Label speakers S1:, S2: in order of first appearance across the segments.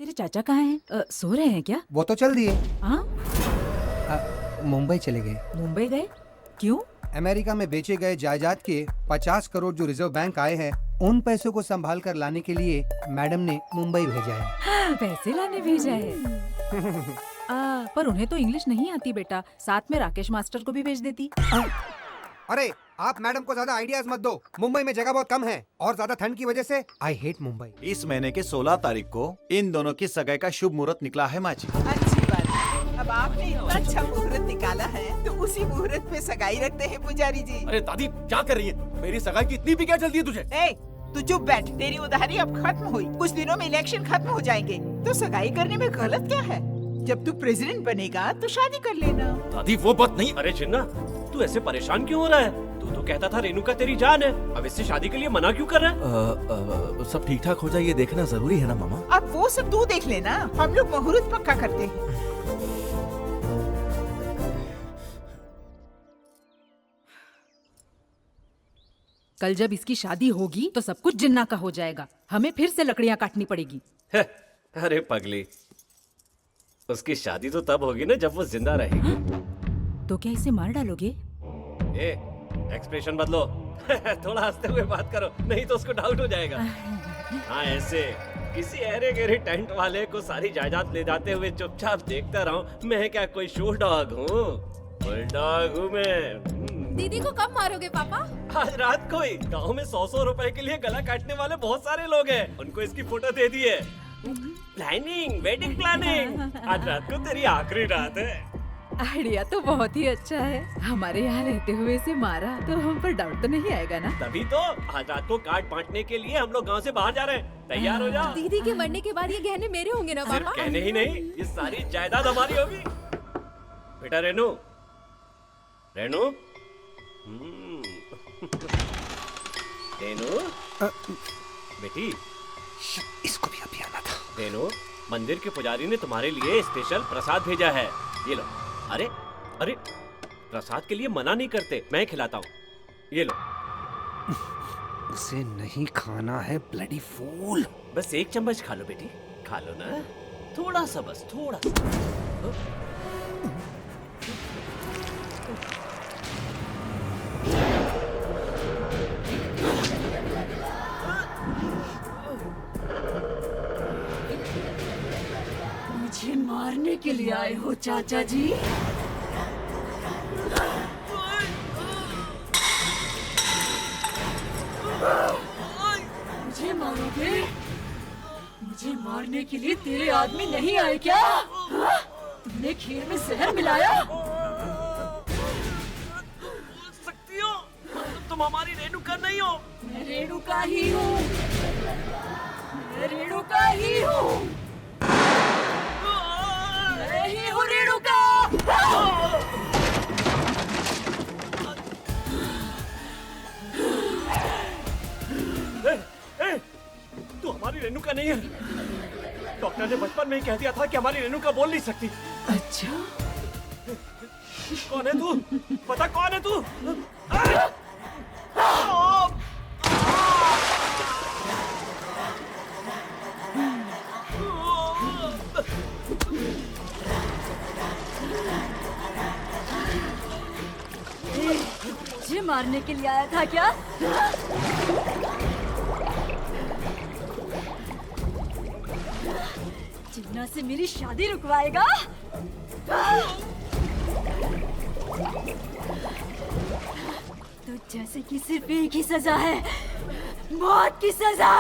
S1: तेरे चाचा कहाँ हैं? सो रहे हैं क्या?
S2: वो तो चल दिए।
S1: हाँ,
S2: मुंबई चले गए।
S1: मुंबई गए? क्यों?
S2: अमेरिका में बेचे गए जायदाद के 50 करोड़ जो रिजर्व बैंक आए हैं, उन पैसों को संभाल कर लाने के लिए मैडम ने मुंबई भेजा है।
S1: पैसे लाने भेजा है। पर उन्हें तो इंग्लिश नहीं आती बेटा, साथ में राकेश मास्टर को भी भेज देती।
S2: अरे आप मैडम को ज्यादा आइडियाज मत दो। मुंबई में जगह बहुत कम है और ज्यादा ठंड की वजह से आई हेट मुंबई।
S3: इस महीने के 16 तारीख को इन दोनों की सगाई का शुभ मुहूर्त निकला है माँ जी।
S4: अच्छी बात है। अब आपने इतना अच्छा मुहूर्त निकाला है तो उसी मुहूर्त पे सगाई रखते हैं पुजारी जी।
S5: अरे दादी क्या कर रही है? मेरी सगाई की इतनी भी क्या जल्दी है तुझे?
S4: ए, तू चुप बैठ। तेरी उधारी अब खत्म हुई, कुछ दिनों में इलेक्शन खत्म हो जाएंगे, तो सगाई करने में गलत क्या है? जब तू प्रेसिडेंट बनेगा तो शादी कर लेना।
S5: दादी वो बात नहीं। अरे चिन्ना, तू ऐसे परेशान क्यों हो रहा है? तू तो कहता था रेणुका तेरी जान है, अब इससे शादी के लिए मना क्यों कर रहा है?
S6: सब ठीक ठाक हो जाए ये देखना जरूरी है ना मामा।
S4: अब वो सब तू देख लेना, हम लोग मुहूर्त पक्का करते हैं।
S1: कल जब इसकी शादी होगी तो सब कुछ जिन्ना का हो जाएगा। हमें फिर से लकड़ियाँ काटनी पड़ेगी।
S5: अरे पगली, उसकी शादी तो तब होगी ना जब वो जिंदा रहेगी।
S1: तो क्या इसे मार डालोगे?
S5: ए, एक्सप्रेशन बदलो। थोड़ा हंसते हुए बात करो, नहीं तो उसको डाउट हो जाएगा। हाँ ऐसे किसी अरे गहरे टेंट वाले को सारी जायदाद ले जाते हुए चुपचाप देखता रहूं। मैं क्या कोई शो डॉग हूँ? बुलडॉग हूँ मैं।
S7: दीदी को कब मारोगे पापा?
S5: आज रात को ही। गाँव में 100-100 रुपए के लिए गला काटने वाले बहुत सारे लोग हैं, उनको इसकी फोटो दे दी है। Planning, wedding planning. आज रात को तेरी आखिरी रात है।
S1: आइडिया तो बहुत ही अच्छा है। हमारे यहाँ रहते हुए इसे मारा तो हम पर डाउट तो नहीं आएगा ना?
S5: तभी तो आज रात को कार्ड बांटने के लिए हम लोग गांव से बाहर जा रहे हैं। तैयार हो जा।
S7: दीदी के मरने के बाद ये गहने मेरे होंगे ना
S5: सिर्फ
S7: पापा?
S5: कहने ही नहीं, ये सारी जायदाद हमारी होगी। बेटा रेनू, रेनू, रेनू, बेटी,
S2: इसको भी अभी आना था।
S5: रेनू, मंदिर के पुजारी ने तुम्हारे लिए स्पेशल प्रसाद भेजा है, ये लो। अरे अरे, प्रसाद के लिए मना नहीं करते, मैं खिलाता हूँ, ये लो।
S2: उसे नहीं खाना है ब्लडी फूल।
S5: बस एक चम्मच खा लो बेटी, खा लो ना, थोड़ा सा, बस थोड़ा सा।
S1: मुझे मारने के लिए आए हो चाचा जी? मुझे मारोगे? मुझे मारने के लिए तेरे आदमी नहीं आए क्या? हाँ? तुमने खीर में जहर मिलाया?
S5: सकती हो, तुम हमारी रेणुका नहीं हो।
S1: मैं रेणुका ही हूँ। मैं रेणुका ही हूँ। मैं ही हूँ रेणुका।
S5: तू हमारी रेणुका नहीं है। डॉक्टर ने बचपन में ही कह दिया था कि हमारी रेणुका बोल नहीं सकती।
S1: अच्छा,
S5: कौन है तू? पता कौन है तू?
S1: मुझे मारने के लिए आया था क्या? जिन्ना से मेरी शादी रुकवाएगा? तो जैसे कि सिर्फ एक ही सजा है, मौत की सजा।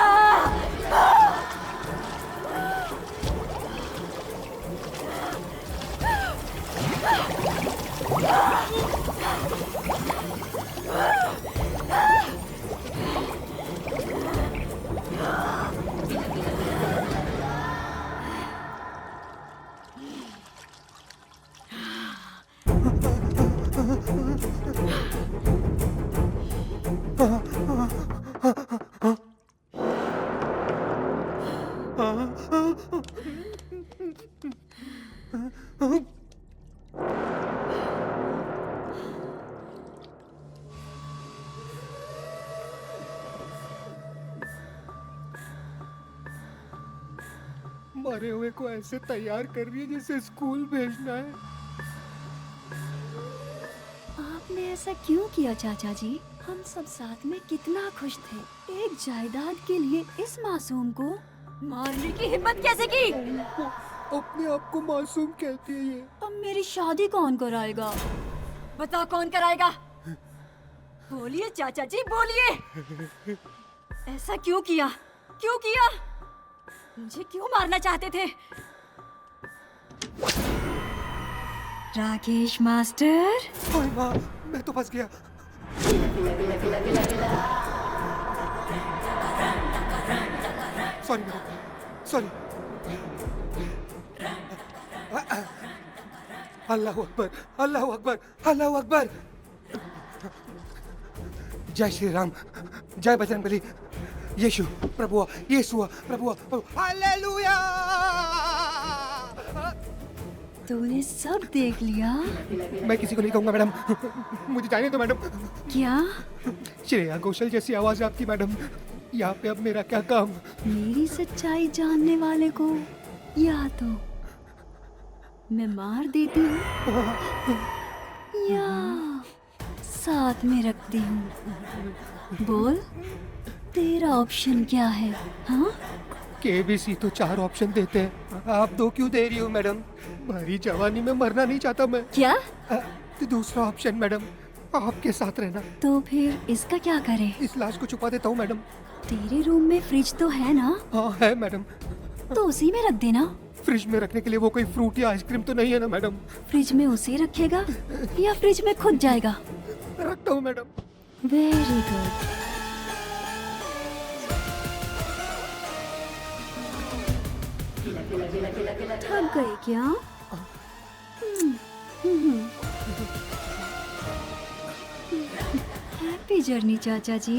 S2: मरे हुए को ऐसे तैयार कर रही है जैसे स्कूल भेजना है।
S8: आपने ऐसा क्यों किया चाचा जी? हम सब साथ में कितना खुश थे। एक जायदाद के लिए इस मासूम को
S1: मारने की हिम्मत कैसे की?
S2: अपने आप को मासूम कहती है ये।
S8: अब मेरी शादी कौन कराएगा?
S1: बता कौन कराएगा? बोलिए चाचा जी, बोलिए। ऐसा क्यों किया? क्यों किया? मुझे क्यों मारना चाहते थे? राकेश मास्टर।
S2: ओए माँ, मैं तो फंस गया। Sorry madam, sorry. अल्लाह अकबर, अल्लाह अकबर, अल्लाह अकबर। जय श्री राम, जय बजरंगबली, यीशु प्रभु, यीशु प्रभु, हालेलुया।
S8: तूने सब देख लिया?
S2: मैं किसी को नहीं कहूंगा मैडम, मुझे जाने दो मैडम।
S8: क्या?
S2: श्रेया घोषाल जैसी आवाज आपकी मैडम। यहाँ पे अब मेरा क्या काम?
S8: मेरी सच्चाई जानने वाले को या तो मैं मार देती हूँ या साथ में रखती हूँ। बोल, तेरा ऑप्शन क्या है? हाँ?
S2: केबीसी तो 4 ऑप्शन देते हैं, आप 2 क्यों दे रही हो मैडम? भरी जवानी में मरना नहीं चाहता मैं।
S8: क्या?
S2: तो दूसरा ऑप्शन मैडम, आपके साथ रहना।
S8: तो फिर इसका क्या करें?
S2: इस लाश को छुपा देता हूँ मैडम।
S8: तेरे रूम में फ्रिज तो है ना?
S2: हाँ है मैडम।
S8: तो उसी में रख देना।
S2: फ्रिज में रखने के लिए वो कोई फ्रूट या आइसक्रीम तो नहीं है ना मैडम?
S8: फ्रिज में उसे रखेगा या फ्रिज में खुद जाएगा?
S2: रखता हूँ मैडम।
S8: Very good. थक गई क्या? हैप्पी जर्नी चाचा जी।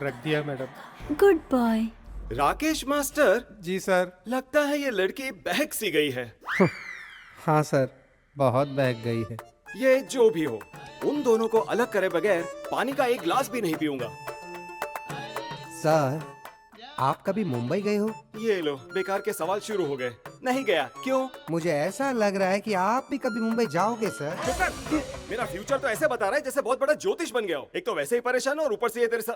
S2: रख दिया मैडम।
S8: Good boy.
S5: राकेश मास्टर,
S2: जी सर।
S5: लगता है ये लड़की बहक सी गई है।
S2: हाँ सर, बहुत बहक गई है।
S5: ये जो भी हो, उन दोनों को अलग करे बगैर पानी का एक गिलास भी नहीं पीऊंगा।
S2: सर, आप कभी मुंबई गए हो?
S5: ये लो, बेकार के सवाल शुरू हो गए। नहीं गया। क्यों?
S2: मुझे ऐसा लग रहा है कि आप भी कभी मुंबई जाओगे सर।
S5: मेरा फ्यूचर तो ऐसे बता रहा है जैसे बहुत बड़ा ज्योतिष बन गया हो। एक तो वैसे ही परेशान हो और ऊपर से ये तेरे साथ।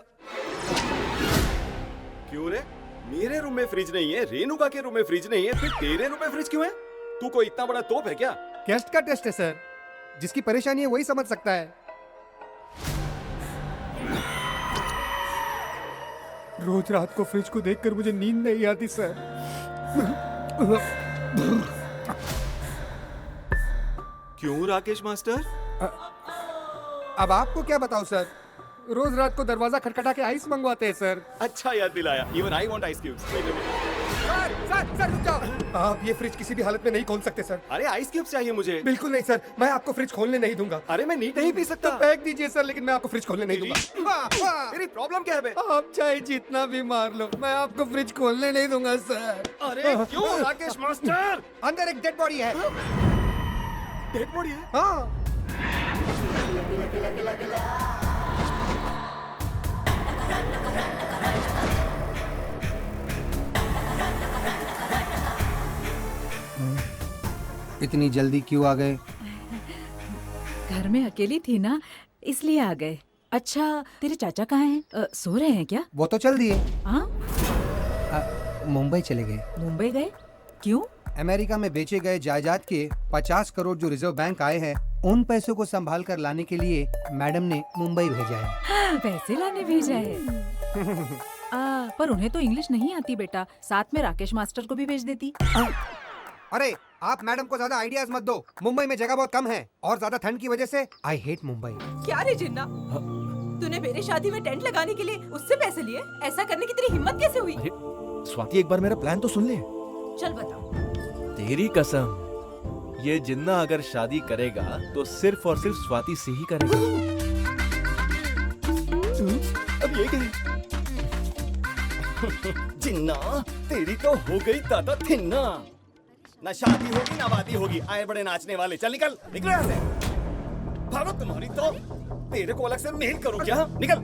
S5: क्यों रे? मेरे रूम में फ्रिज नहीं है, रेणुका के रूम में फ्रिज नहीं है, फिर तेरे रूम में फ्रिज क्यों है? तू कोई इतना बड़ा तोप है क्या?
S2: गेस्ट का टेस्ट है सर, जिसकी परेशानी है वही समझ सकता है। रोज रात को फ्रिज को देखकर मुझे नींद नहीं आती सर।
S5: क्यों राकेश मास्टर?
S2: अब आपको क्या बताऊं सर, रोज रात को दरवाजा खटखटा के आइस मंगवाते हैं सर।
S5: अच्छा याद दिलाया। Even I want ice cubes.
S2: Sir रुक जाओ। आप ये फ्रिज किसी भी हालत में नहीं खोल सकते सर।
S5: अरे आइस क्यूब्स चाहिए मुझे।
S2: बिल्कुल नहीं सर, मैं आपको फ्रिज खोलने नहीं दूंगा।
S5: अरे मैं नीट नहीं पी सकता।
S2: तो फेंक दीजिए सर, लेकिन मैं आपको फ्रिज खोलने नहीं दूंगा।
S5: तेरी प्रॉब्लम क्या है बे?
S2: आप चाहे जितना भी मार लो, मैं आपको फ्रिज खोलने नहीं दूंगा सर।
S5: अरे क्यों राकेश मास्टर?
S2: अंदर एक डेड बॉडी है।
S5: डेड बॉडी है?
S2: हाँ। इतनी जल्दी क्यों आ गए?
S9: घर में अकेली थी ना, इसलिए आ गए। अच्छा, तेरे चाचा कहाँ हैं? सो रहे हैं क्या?
S2: वो तो चल दिए।
S9: हाँ?
S2: मुंबई चले गए।
S9: मुंबई गए? क्यों?
S2: अमेरिका में बेचे गए जायदाद के 50 करोड़ जो रिजर्व बैंक आए हैं, उन पैसों को संभाल कर लाने के लिए मैडम ने मुंबई भेजा है।
S9: पैसे लाने भेजा है। पर उन्हें तो इंग्लिश नहीं आती बेटा, साथ में राकेश मास्टर को भी भेज देती।
S2: अरे आप मैडम को ज्यादा आइडियाज मत दो, मुंबई में जगह बहुत कम है और ज्यादा ठंड की वजह से आई हेट मुंबई।
S10: क्या रे जिन्ना, तूने मेरी शादी में टेंट लगाने के लिए उससे पैसे लिए? ऐसा करने की तेरी हिम्मत कैसे हुई?
S6: स्वाति, एक बार मेरा प्लान तो सुन ले।
S10: चल बता।
S6: तेरी कसम, ये जिन्ना अगर शादी करेगा तो सिर्फ और सिर्फ स्वाति से ही करेगा।
S5: अब ये गई। जिन्ना, तेरी तो हो गई दादा थिन्ना। ना शादी होगी ना वादी होगी, आए बड़े नाचने वाले। चल निकल, निकल यहाँ से। भागो, तुम्हारी तो तेरे को अलग से मेल करूं क्या? निकल।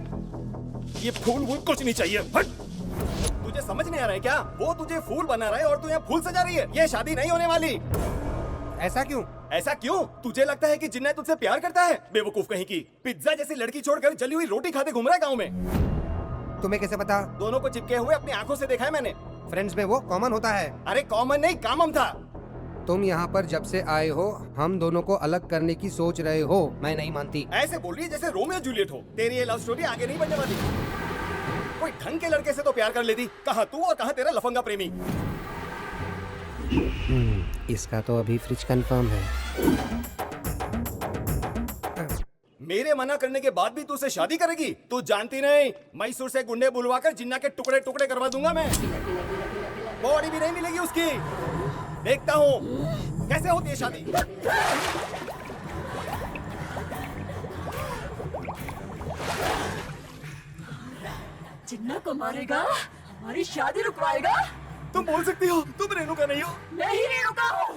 S6: ये फूल वूल कुछ नहीं चाहिए, हट। तुझे समझ नहीं आ रहा है क्या? वो तुझे फूल बना रहा है और तू यहाँ फूल सजा रही है। ये शादी नहीं होने वाली।
S2: ऐसा क्यों?
S6: ऐसा क्यों? तुझे लगता है कि जिन्ना तुझसे प्यार करता है? बेवकूफ कहीं की। पिज्जा जैसी लड़की छोड़कर जली हुई रोटी खाते घूम रहा है गाँव में।
S2: तुम्हें कैसे पता?
S6: दोनों को चिपके हुए अपनी आंखों से देखा है मैंने।
S2: फ्रेंड्स में वो कॉमन होता है।
S6: अरे कॉमन नहीं, कामम था।
S2: तुम यहाँ पर जब से आए हो हम दोनों को अलग करने की सोच रहे हो। मैं नहीं मानती।
S6: ऐसे बोल रही है जैसे रोमियो जूलियट हो। तेरी ये लव स्टोरी आगे नहीं बढ़ने वाली। कोई ढंग के लड़के से तो प्यार कर लेती। कहाँ तू और कहाँ तेरा लफंगा प्रेमी।
S2: इसका तो अभी फ्रिज कंफर्म है।
S6: मेरे मना करने के बाद भी तू उसे शादी करेगी? तू जानती नहीं, मैसूर से गुंडे बुलवाकर जिन्ना के टुकड़े टुकड़े करवा दूंगा मैं। बॉडी भी नहीं मिलेगी उसकी। देखता हूँ कैसे होती है शादी।
S1: जिन्ना को मारेगा, हमारी शादी रुकवाएगा।
S6: तुम बोल सकती हो, तुम रेणुका नहीं हो।
S1: मैं ही रेणुका हूँ।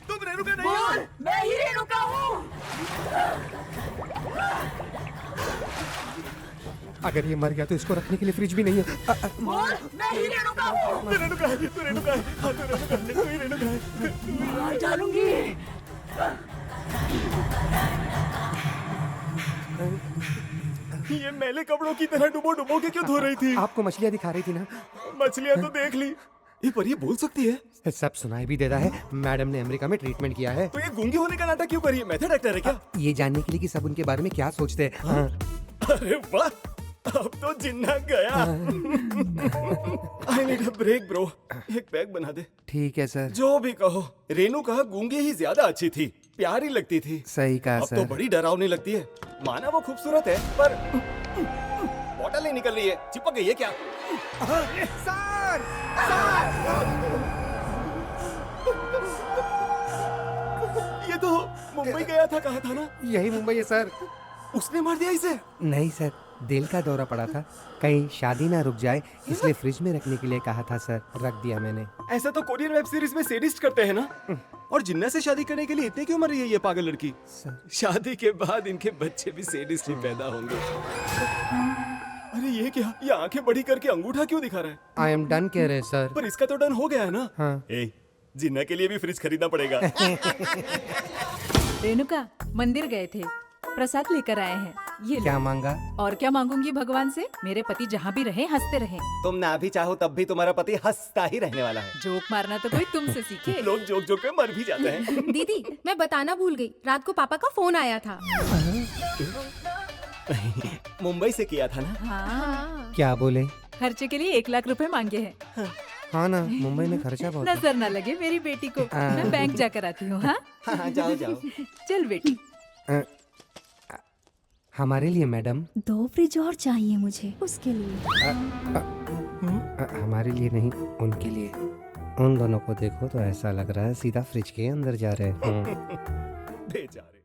S6: तुम रेणुका नहीं हो।
S1: बोल, मैं ही रेणुका हूँ।
S2: अगर ये मर गया तो इसको रखने के लिए फ्रिज भी नहीं है।
S1: बोल, मैं ही रेणुका हूँ।
S6: तू रेणुका है, तू रेणुका है, हाँ, तू रेणुका है, तू ही रेणुका है।
S1: मार डालूंगी।
S6: ये मैले कपड़ों की तरह डुबो डुबो के क्यों धो रही थी?
S2: आपको मछलियाँ दिखा रही थी ना।
S6: मछलियाँ तो देख ली। ये पर ये बोल सकती है?
S2: सब सुनाई भी देता है। मैडम ने अमेरिका में ट्रीटमेंट किया है।
S6: तो ये गूंगी होने का नाटक क्यों करी है? मेथड एक्टर है क्या?
S2: ये जानने के लिए कि सब उनके बारे में क्या सोचते हैं। हाँ।
S6: अरे वाह, अब तो जिन्ना गया। I need a break bro. एक पैक बना दे।
S2: ठीक है सर।
S6: जो भी कहो, रेणुका गूंगी ही ज्यादा अच्छी थी, प्यारी लगती थी।
S2: सही कहा
S6: अब
S2: सर।
S6: तो बड़ी डरावनी लगती है। माना वो खूबसूरत है पर बॉटल नहीं निकल रही है, चिपक गई है क्या?
S2: सर!
S6: ये तो मुंबई गया था, कहा था ना?
S2: यही मुंबई है सर।
S6: उसने मार दिया इसे?
S2: नहीं सर, दिल का दौरा पड़ा था, कहीं शादी ना रुक जाए इसलिए फ्रिज में रखने के लिए कहा था सर। रख दिया मैंने।
S6: ऐसा तो कोरियन वेब सीरीज में सेडिस्ट करते हैं ना। और जिन्ना से शादी करने के लिए इतनी क्यों मर रही है ये पागल लड़की? शादी के बाद इनके बच्चे भी सेडिस्ट ही पैदा होंगे। अरे ये क्या? ये आंखें बड़ी करके अंगूठा क्यों दिखा रहा है?
S2: आई एम डन कह रहे सर।
S6: पर इसका तो डन हो गया है ना?
S2: हाँ।
S6: ए, जिन्ना के लिए भी फ्रिज खरीदना पड़ेगा।
S9: रेणुका, मंदिर गए थे, प्रसाद लेकर आए हैं। ये लो।
S2: क्या मांगा?
S9: और क्या मांगूंगी भगवान से? मेरे पति जहाँ भी रहे हंसते रहे।
S6: तुम ना भी चाहो तब भी तुम्हारा पति हंसता ही रहने वाला है।
S9: जोक मारना तो कोई तुमसे सीखे।
S6: लोग जोक जोक में मर भी जाते हैं।
S7: दीदी, मैं बताना भूल गई, रात को पापा का फोन आया था।
S6: मुंबई से किया था ना?
S9: हाँ,
S2: क्या बोले?
S9: खर्चे के लिए 1 लाख रुपए मांगे हैं।
S2: हाँ ना, मुंबई में खर्चा बहुत है।
S9: नजर ना लगे मेरी बेटी को। मैं बैंक जाकर आती हूँ। हाँ
S6: हाँ, जाओ जाओ।
S9: चल बेटी।
S2: हमारे लिए मैडम?
S8: 2 फ्रिज और चाहिए मुझे उसके लिए।
S2: हमारे लिए नहीं, उनके लिए। उन दोनों को देखो तो ऐसा लग रहा है सीधा फ्रिज के अंदर जा रहे हैं।
S6: बेचारे।